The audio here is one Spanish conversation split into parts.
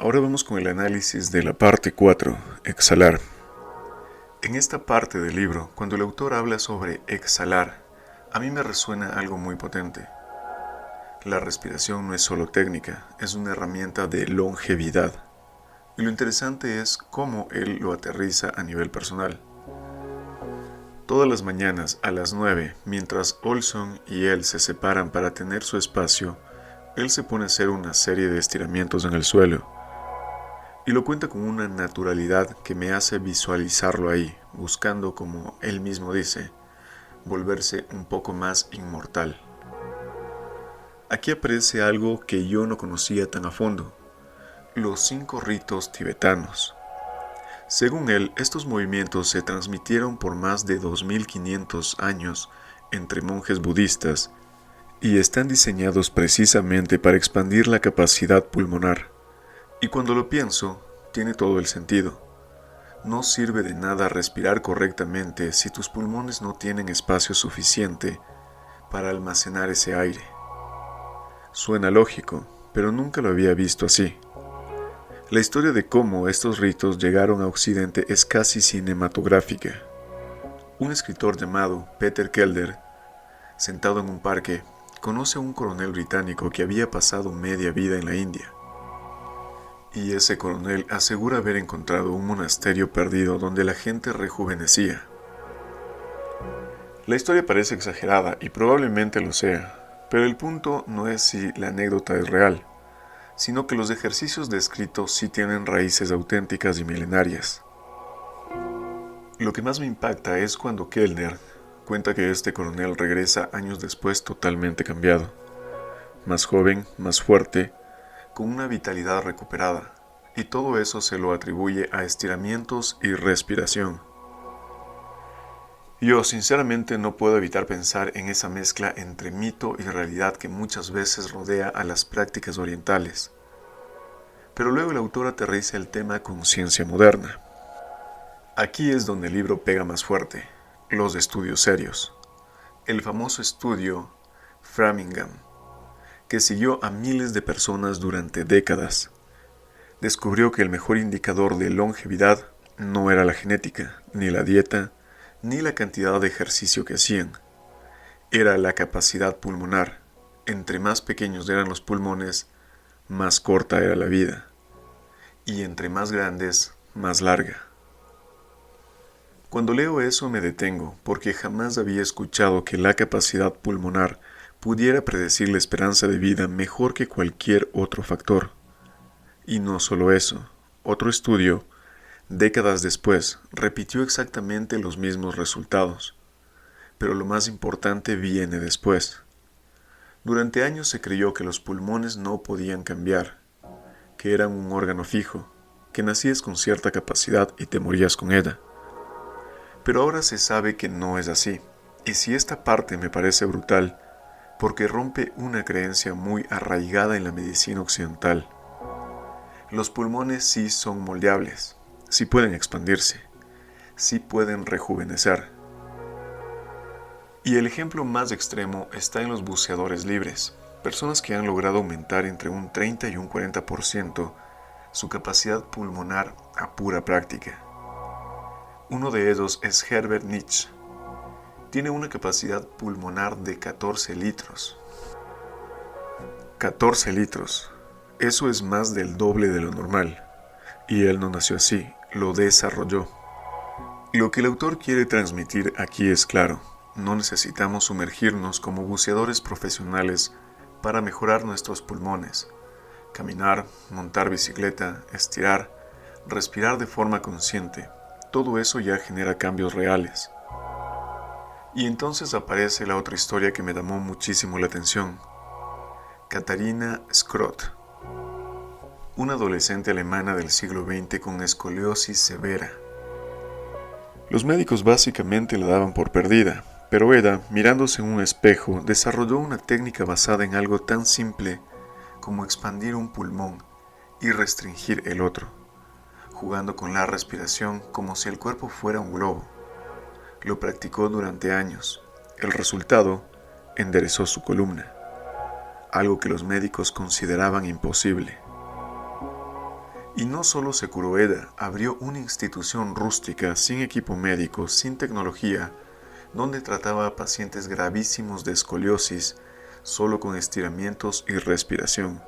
Ahora vamos con el análisis de la parte 4, exhalar. En esta parte del libro, cuando el autor habla sobre exhalar, a mí me resuena algo muy potente. La respiración no es solo técnica, es una herramienta de longevidad. Y lo interesante es cómo él lo aterriza a nivel personal. Todas las mañanas a las 9, mientras Olson y él se separan para tener su espacio, él se pone a hacer una serie de estiramientos en el suelo. Y lo cuenta con una naturalidad que me hace visualizarlo ahí, buscando, como él mismo dice, volverse un poco más inmortal. Aquí aparece algo que yo no conocía tan a fondo: los 5 ritos tibetanos. Según él, estos movimientos se transmitieron por más de 2500 años entre monjes budistas y están diseñados precisamente para expandir la capacidad pulmonar. Y cuando lo pienso, tiene todo el sentido. No sirve de nada respirar correctamente si tus pulmones no tienen espacio suficiente para almacenar ese aire. Suena lógico, pero nunca lo había visto así. La historia de cómo estos ritos llegaron a Occidente es casi cinematográfica. Un escritor llamado Peter Kelder, sentado en un parque, conoce a un coronel británico que había pasado media vida en la India. Y ese coronel asegura haber encontrado un monasterio perdido donde la gente rejuvenecía. La historia parece exagerada y probablemente lo sea, pero el punto no es si la anécdota es real, sino que los ejercicios descritos sí tienen raíces auténticas y milenarias. Lo que más me impacta es cuando Kellner cuenta que este coronel regresa años después totalmente cambiado, más joven, más fuerte, con una vitalidad recuperada, y todo eso se lo atribuye a estiramientos y respiración. Yo sinceramente no puedo evitar pensar en esa mezcla entre mito y realidad que muchas veces rodea a las prácticas orientales. Pero luego el autor aterriza el tema con ciencia moderna. Aquí es donde el libro pega más fuerte: los estudios serios. El famoso estudio Framingham, que siguió a miles de personas durante décadas, descubrió que el mejor indicador de longevidad no era la genética, ni la dieta, ni la cantidad de ejercicio que hacían. Era la capacidad pulmonar. Entre más pequeños eran los pulmones, más corta era la vida. Y entre más grandes, más larga. Cuando leo eso me detengo, porque jamás había escuchado que la capacidad pulmonar pudiera predecir la esperanza de vida mejor que cualquier otro factor. Y no solo eso, otro estudio, décadas después, repitió exactamente los mismos resultados. Pero lo más importante viene después. Durante años se creyó que los pulmones no podían cambiar, que eran un órgano fijo, que nacías con cierta capacidad y te morías con ella. Pero ahora se sabe que no es así, y si esta parte me parece brutal, porque rompe una creencia muy arraigada en la medicina occidental. Los pulmones sí son moldeables, sí pueden expandirse, sí pueden rejuvenecer. Y el ejemplo más extremo está en los buceadores libres, personas que han logrado aumentar entre un 30 y un 40% su capacidad pulmonar a pura práctica. Uno de ellos es Herbert Nietzsche. Tiene una capacidad pulmonar de 14 litros. 14 litros. Eso es más del doble de lo normal. Y él no nació así, lo desarrolló. Lo que el autor quiere transmitir aquí es claro: no necesitamos sumergirnos como buceadores profesionales para mejorar nuestros pulmones. Caminar, montar bicicleta, estirar, respirar de forma consciente, todo eso ya genera cambios reales. Y entonces aparece la otra historia que me llamó muchísimo la atención. Katharina Schrott, una adolescente alemana del siglo XX con escoliosis severa. Los médicos básicamente la daban por perdida, pero ella, mirándose en un espejo, desarrolló una técnica basada en algo tan simple como expandir un pulmón y restringir el otro, jugando con la respiración como si el cuerpo fuera un globo. Lo practicó durante años. El resultado: enderezó su columna, algo que los médicos consideraban imposible. Y no solo se curó Eda, abrió una institución rústica, sin equipo médico, sin tecnología, donde trataba a pacientes gravísimos de escoliosis, solo con estiramientos y respiración.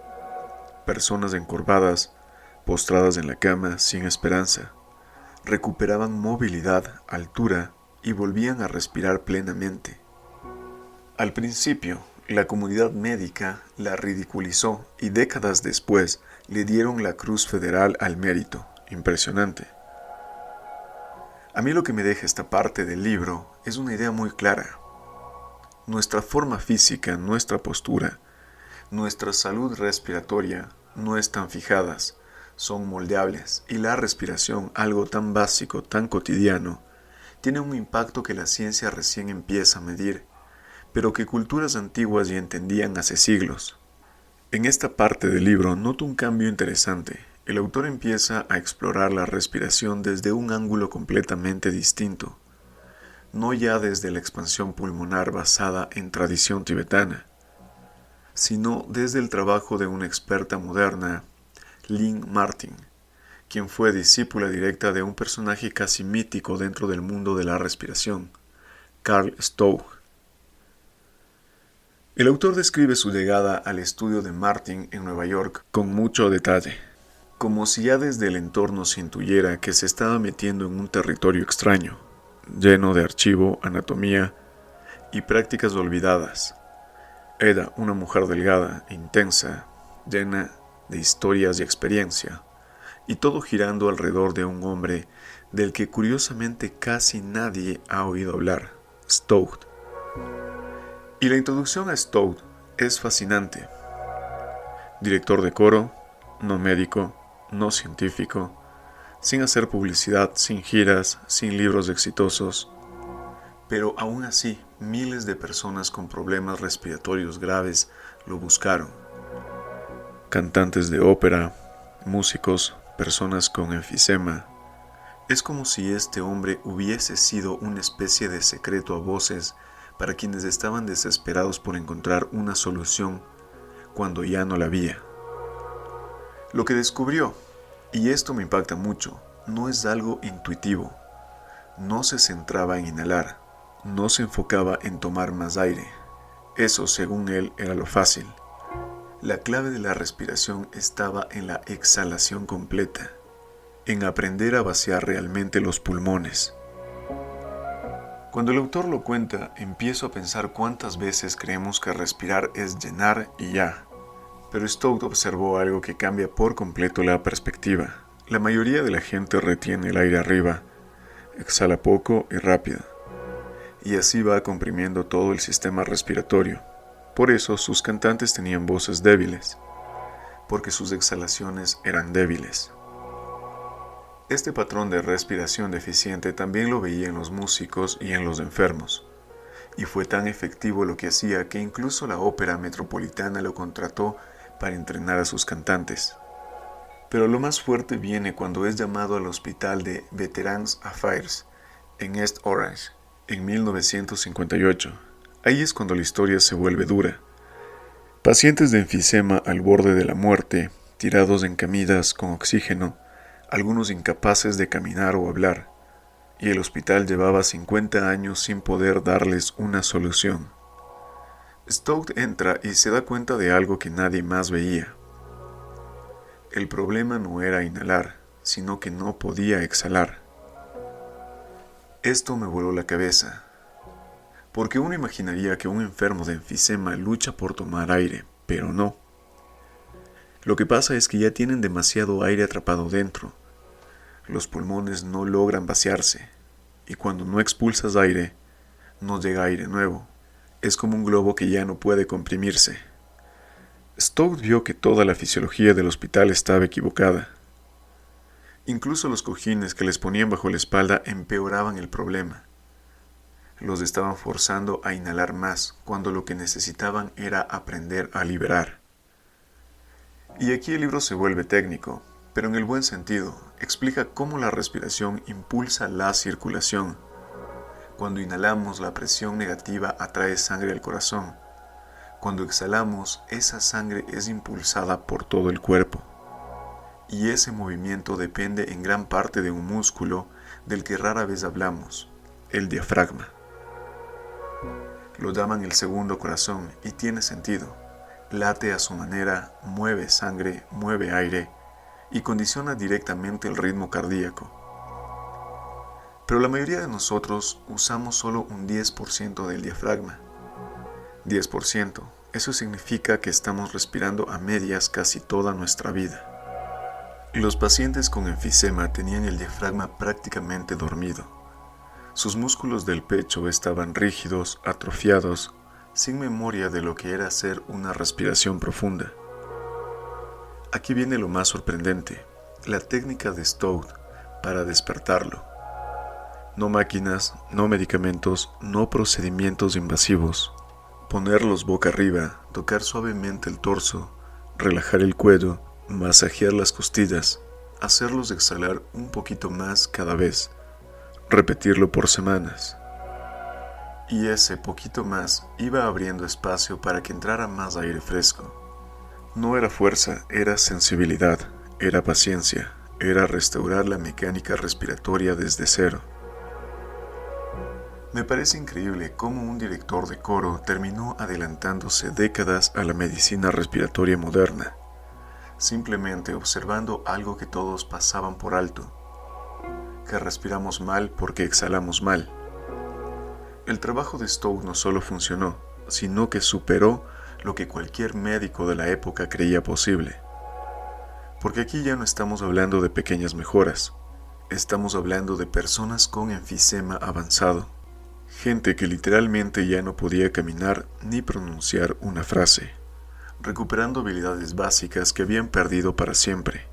Personas encorvadas, postradas en la cama, sin esperanza, recuperaban movilidad, altura y volvían a respirar plenamente. Al principio, la comunidad médica la ridiculizó y décadas después le dieron la Cruz Federal al Mérito. Impresionante. A mí lo que me deja esta parte del libro es una idea muy clara. Nuestra forma física, nuestra postura, nuestra salud respiratoria no están fijadas, son moldeables, y la respiración, algo tan básico, tan cotidiano, tiene un impacto que la ciencia recién empieza a medir, pero que culturas antiguas ya entendían hace siglos. En esta parte del libro noto un cambio interesante. El autor empieza a explorar la respiración desde un ángulo completamente distinto, no ya desde la expansión pulmonar basada en tradición tibetana, sino desde el trabajo de una experta moderna, Lynn Martin, quien fue discípula directa de un personaje casi mítico dentro del mundo de la respiración, Carl Stowe. El autor describe su llegada al estudio de Martin en Nueva York con mucho detalle, como si ya desde el entorno se intuyera que se estaba metiendo en un territorio extraño, lleno de archivo, anatomía y prácticas olvidadas. Era una mujer delgada, intensa, llena de historias y experiencia, y todo girando alrededor de un hombre del que curiosamente casi nadie ha oído hablar, Stowe. Y la introducción a Stowe es fascinante. Director de coro, no médico, no científico, sin hacer publicidad, sin giras, sin libros exitosos. Pero aún así, miles de personas con problemas respiratorios graves lo buscaron. Cantantes de ópera, músicos, personas con enfisema. Es como si este hombre hubiese sido una especie de secreto a voces para quienes estaban desesperados por encontrar una solución cuando ya no la había. Lo que descubrió, y esto me impacta mucho, no es algo intuitivo. No se centraba en inhalar, no se enfocaba en tomar más aire. Eso, según él, era lo fácil. La clave de la respiración estaba en la exhalación completa, en aprender a vaciar realmente los pulmones. Cuando el autor lo cuenta, empiezo a pensar cuántas veces creemos que respirar es llenar y ya. Pero Stowe observó algo que cambia por completo la perspectiva. La mayoría de la gente retiene el aire arriba, exhala poco y rápido, y así va comprimiendo todo el sistema respiratorio. Por eso sus cantantes tenían voces débiles, porque sus exhalaciones eran débiles. Este patrón de respiración deficiente también lo veía en los músicos y en los enfermos, y fue tan efectivo lo que hacía que incluso la Ópera Metropolitana lo contrató para entrenar a sus cantantes. Pero lo más fuerte viene cuando es llamado al hospital de Veterans Affairs en East Orange en 1958. Ahí es cuando la historia se vuelve dura. Pacientes de enfisema al borde de la muerte, tirados en camillas con oxígeno, algunos incapaces de caminar o hablar, y el hospital llevaba 50 años sin poder darles una solución. Stowe entra y se da cuenta de algo que nadie más veía. El problema no era inhalar, sino que no podía exhalar. Esto me voló la cabeza, porque uno imaginaría que un enfermo de enfisema lucha por tomar aire, pero no. Lo que pasa es que ya tienen demasiado aire atrapado dentro. Los pulmones no logran vaciarse, y cuando no expulsas aire, no llega aire nuevo. Es como un globo que ya no puede comprimirse. Stowe vio que toda la fisiología del hospital estaba equivocada. Incluso los cojines que les ponían bajo la espalda empeoraban el problema. Los estaban forzando a inhalar más, cuando lo que necesitaban era aprender a liberar. Y aquí el libro se vuelve técnico, pero en el buen sentido. Explica cómo la respiración impulsa la circulación. Cuando inhalamos, la presión negativa atrae sangre al corazón. Cuando exhalamos, esa sangre es impulsada por todo el cuerpo. y ese movimiento depende en gran parte de un músculo del que rara vez hablamos, el diafragma. Lo llaman el segundo corazón y tiene sentido. Late a su manera, mueve sangre, mueve aire y condiciona directamente el ritmo cardíaco. Pero la mayoría de nosotros usamos solo un 10% del diafragma. 10%, eso significa que estamos respirando a medias casi toda nuestra vida. Los pacientes con enfisema tenían el diafragma prácticamente dormido. Sus músculos del pecho estaban rígidos, atrofiados, sin memoria de lo que era hacer una respiración profunda. Aquí viene lo más sorprendente, la técnica de Stout para despertarlo. No máquinas, no medicamentos, no procedimientos invasivos. Ponerlos boca arriba, tocar suavemente el torso, relajar el cuello, masajear las costillas, hacerlos exhalar un poquito más cada vez, repetirlo por semanas. Y ese poquito más iba abriendo espacio para que entrara más aire fresco. No era fuerza, era sensibilidad, era paciencia, era restaurar la mecánica respiratoria desde cero. Me parece increíble cómo un director de coro terminó adelantándose décadas a la medicina respiratoria moderna, simplemente observando algo que todos pasaban por alto, que respiramos mal porque exhalamos mal. El trabajo de Stout no solo funcionó, sino que superó lo que cualquier médico de la época creía posible. Porque aquí ya no estamos hablando de pequeñas mejoras, estamos hablando de personas con enfisema avanzado. Gente que literalmente ya no podía caminar ni pronunciar una frase, recuperando habilidades básicas que habían perdido para siempre,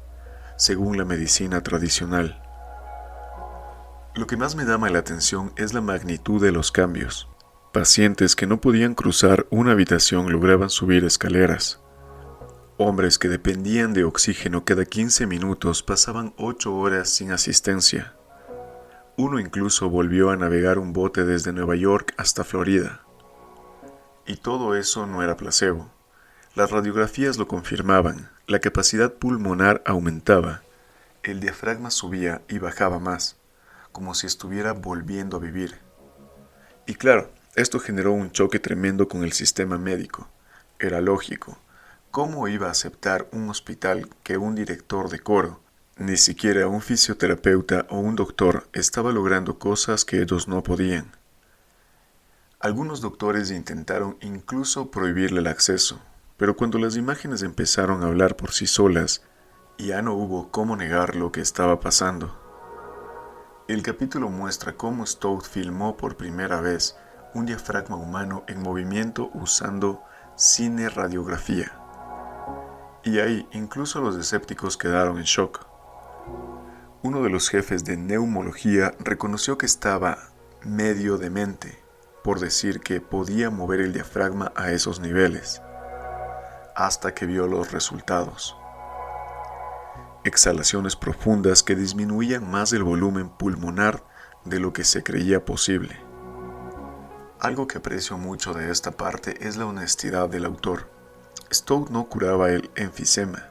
según la medicina tradicional. Lo que más me llama la atención es la magnitud de los cambios. Pacientes que no podían cruzar una habitación lograban subir escaleras. Hombres que dependían de oxígeno cada 15 minutos pasaban 8 horas sin asistencia. Uno incluso volvió a navegar un bote desde Nueva York hasta Florida. Y todo eso no era placebo. Las radiografías lo confirmaban, la capacidad pulmonar aumentaba, el diafragma subía y bajaba más, como si estuviera volviendo a vivir. Y claro, esto generó un choque tremendo con el sistema médico. Era lógico. ¿Cómo iba a aceptar un hospital que un director de coro, ni siquiera un fisioterapeuta o un doctor, estaba logrando cosas que ellos no podían? Algunos doctores intentaron incluso prohibirle el acceso, pero cuando las imágenes empezaron a hablar por sí solas, ya no hubo cómo negar lo que estaba pasando. El capítulo muestra cómo Stout filmó por primera vez un diafragma humano en movimiento usando cineradiografía. Y ahí incluso los escépticos quedaron en shock. Uno de los jefes de neumología reconoció que estaba medio demente, por decir que podía mover el diafragma a esos niveles, hasta que vio los resultados. Exhalaciones profundas que disminuían más el volumen pulmonar de lo que se creía posible. Algo que aprecio mucho de esta parte es la honestidad del autor. Stout no curaba el enfisema,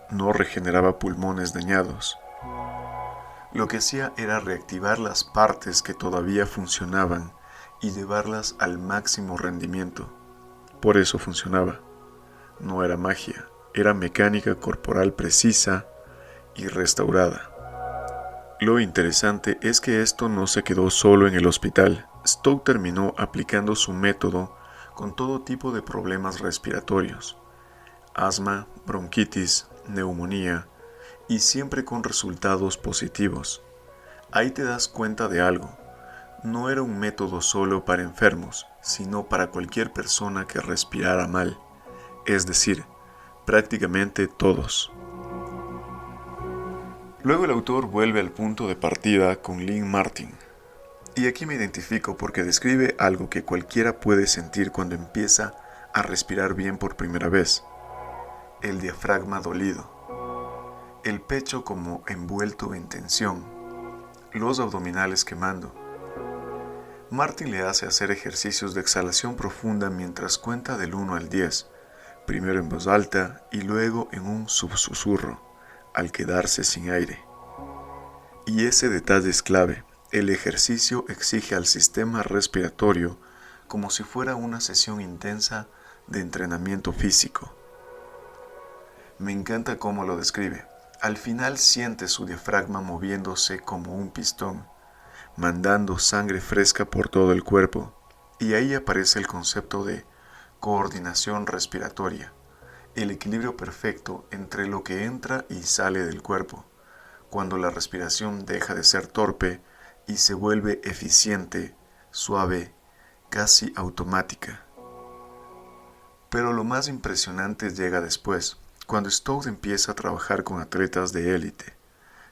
no regeneraba pulmones dañados. Lo que hacía era reactivar las partes que todavía funcionaban y llevarlas al máximo rendimiento. Por eso funcionaba. No era magia, era mecánica corporal precisa y restaurada. Lo interesante es que esto no se quedó solo en el hospital. Stout terminó aplicando su método con todo tipo de problemas respiratorios, asma, bronquitis, neumonía, y siempre con resultados positivos. Ahí te das cuenta de algo. No era un método solo para enfermos, sino para cualquier persona que respirara mal, es decir, prácticamente todos. Luego el autor vuelve al punto de partida con Lynn Martin. Y aquí me identifico porque describe algo que cualquiera puede sentir cuando empieza a respirar bien por primera vez. El diafragma dolido. El pecho como envuelto en tensión. Los abdominales quemando. Martin le hace hacer ejercicios de exhalación profunda mientras cuenta del 1 al 10, primero en voz alta y luego en un subsusurro, al quedarse sin aire. Y ese detalle es clave. El ejercicio exige al sistema respiratorio como si fuera una sesión intensa de entrenamiento físico. Me encanta cómo lo describe. Al final siente su diafragma moviéndose como un pistón, mandando sangre fresca por todo el cuerpo, y ahí aparece el concepto de coordinación respiratoria, el equilibrio perfecto entre lo que entra y sale del cuerpo, cuando la respiración deja de ser torpe y se vuelve eficiente, suave, casi automática. Pero lo más impresionante llega después, cuando Stout empieza a trabajar con atletas de élite,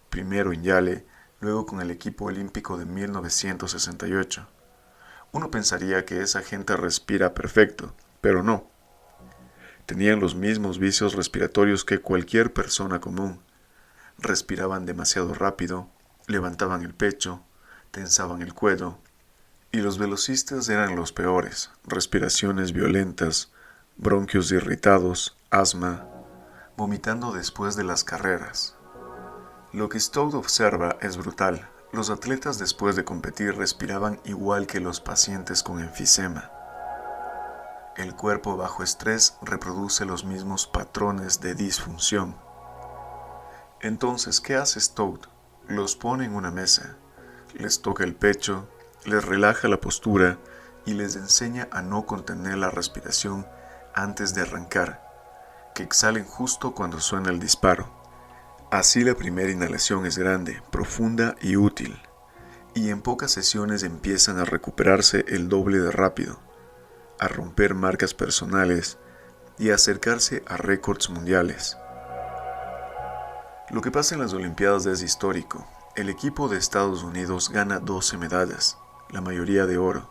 primero en Yale, luego con el equipo olímpico de 1968. Uno pensaría que esa gente respira perfecto, pero no. Tenían los mismos vicios respiratorios que cualquier persona común. Respiraban demasiado rápido, levantaban el pecho, tensaban el cuello, y los velocistas eran los peores, respiraciones violentas, bronquios irritados, asma, vomitando después de las carreras. Lo que Stout observa es brutal. Los atletas después de competir respiraban igual que los pacientes con enfisema. El cuerpo bajo estrés reproduce los mismos patrones de disfunción. Entonces, ¿qué hace Stout? Los pone en una mesa, les toca el pecho, les relaja la postura y les enseña a no contener la respiración antes de arrancar, que exhalen justo cuando suena el disparo. Así la primera inhalación es grande, profunda y útil, y en pocas sesiones empiezan a recuperarse el doble de rápido, a romper marcas personales y a acercarse a récords mundiales. Lo que pasa en las Olimpiadas es histórico. El equipo de Estados Unidos gana 12 medallas, la mayoría de oro,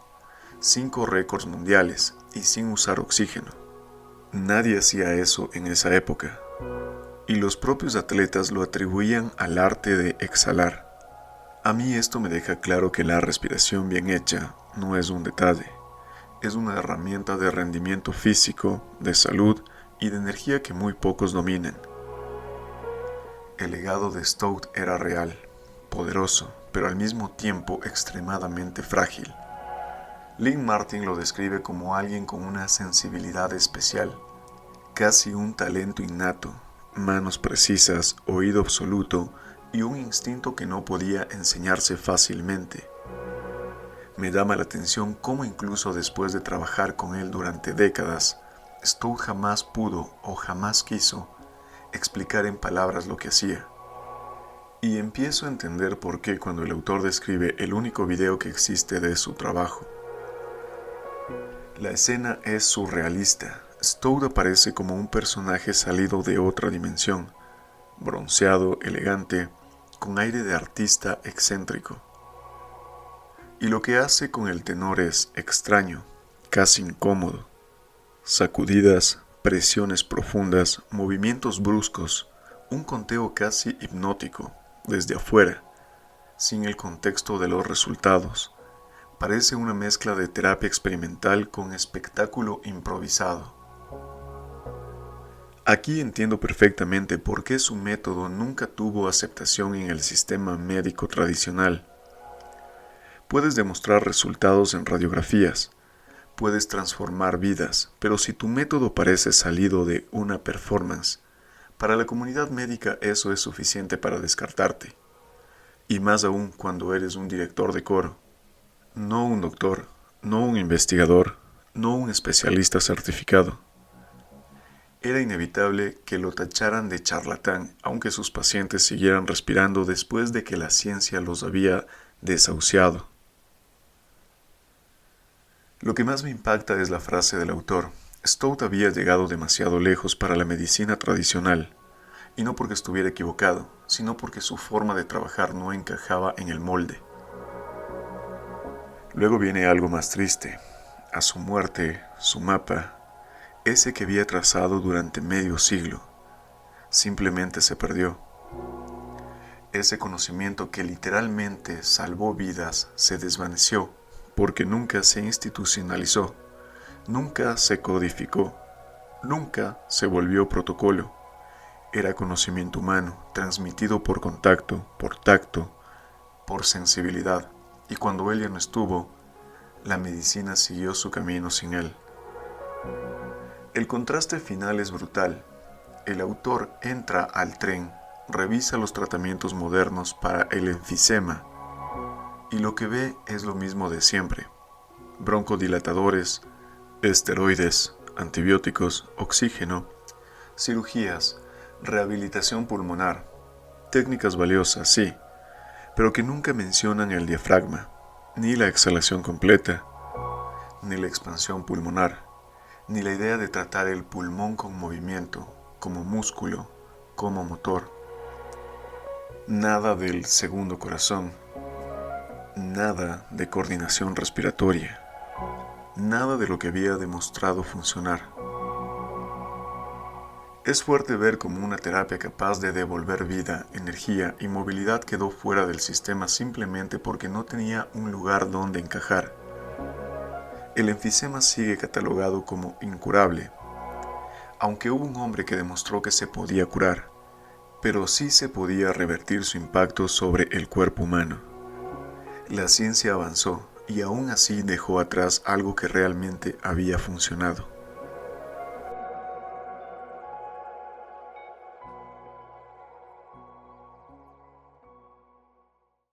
5 récords mundiales y sin usar oxígeno. Nadie hacía eso en esa época, y los propios atletas lo atribuían al arte de exhalar. A mí esto me deja claro que la respiración bien hecha no es un detalle, es una herramienta de rendimiento físico, de salud y de energía que muy pocos dominan. El legado de Stout era real, poderoso, pero al mismo tiempo extremadamente frágil. Lynn Martin lo describe como alguien con una sensibilidad especial, casi un talento innato, manos precisas, oído absoluto y un instinto que no podía enseñarse fácilmente. Me llama la atención cómo incluso después de trabajar con él durante décadas, Stout jamás pudo o jamás quiso explicar en palabras lo que hacía. Y empiezo a entender por qué cuando el autor describe el único video que existe de su trabajo. La escena es surrealista. Stout aparece como un personaje salido de otra dimensión, bronceado, elegante, con aire de artista excéntrico. Y lo que hace con el tenor es extraño, casi incómodo. Sacudidas, presiones profundas, movimientos bruscos, un conteo casi hipnótico, desde afuera, sin el contexto de los resultados. Parece una mezcla de terapia experimental con espectáculo improvisado. Aquí entiendo perfectamente por qué su método nunca tuvo aceptación en el sistema médico tradicional. Puedes demostrar resultados en radiografías, puedes transformar vidas, pero si tu método parece salido de una performance, para la comunidad médica eso es suficiente para descartarte. Y más aún cuando eres un director de coro. No un doctor, no un investigador, no un especialista certificado. Era inevitable que lo tacharan de charlatán, aunque sus pacientes siguieran respirando después de que la ciencia los había desahuciado. Lo que más me impacta es la frase del autor. Stout había llegado demasiado lejos para la medicina tradicional, y no porque estuviera equivocado, sino porque su forma de trabajar no encajaba en el molde. Luego viene algo más triste. A su muerte, su mapa, ese que había trazado durante medio siglo, simplemente se perdió. Ese conocimiento que literalmente salvó vidas se desvaneció porque nunca se institucionalizó, nunca se codificó, nunca se volvió protocolo. Era conocimiento humano, transmitido por contacto, por tacto, por sensibilidad, y cuando él ya no estuvo, la medicina siguió su camino sin él. El contraste final es brutal. El autor entra al tren, revisa los tratamientos modernos para el enfisema, y lo que ve es lo mismo de siempre: broncodilatadores, esteroides, antibióticos, oxígeno, cirugías, rehabilitación pulmonar, técnicas valiosas, sí, pero que nunca mencionan el diafragma, ni la exhalación completa, ni la expansión pulmonar, ni la idea de tratar el pulmón con movimiento, como músculo, como motor. Nada del segundo corazón, nada de coordinación respiratoria, nada de lo que había demostrado funcionar. Es fuerte ver cómo una terapia capaz de devolver vida, energía y movilidad quedó fuera del sistema simplemente porque no tenía un lugar donde encajar. El enfisema sigue catalogado como incurable, aunque hubo un hombre que demostró que se podía curar, pero sí se podía revertir su impacto sobre el cuerpo humano. La ciencia avanzó y aún así dejó atrás algo que realmente había funcionado.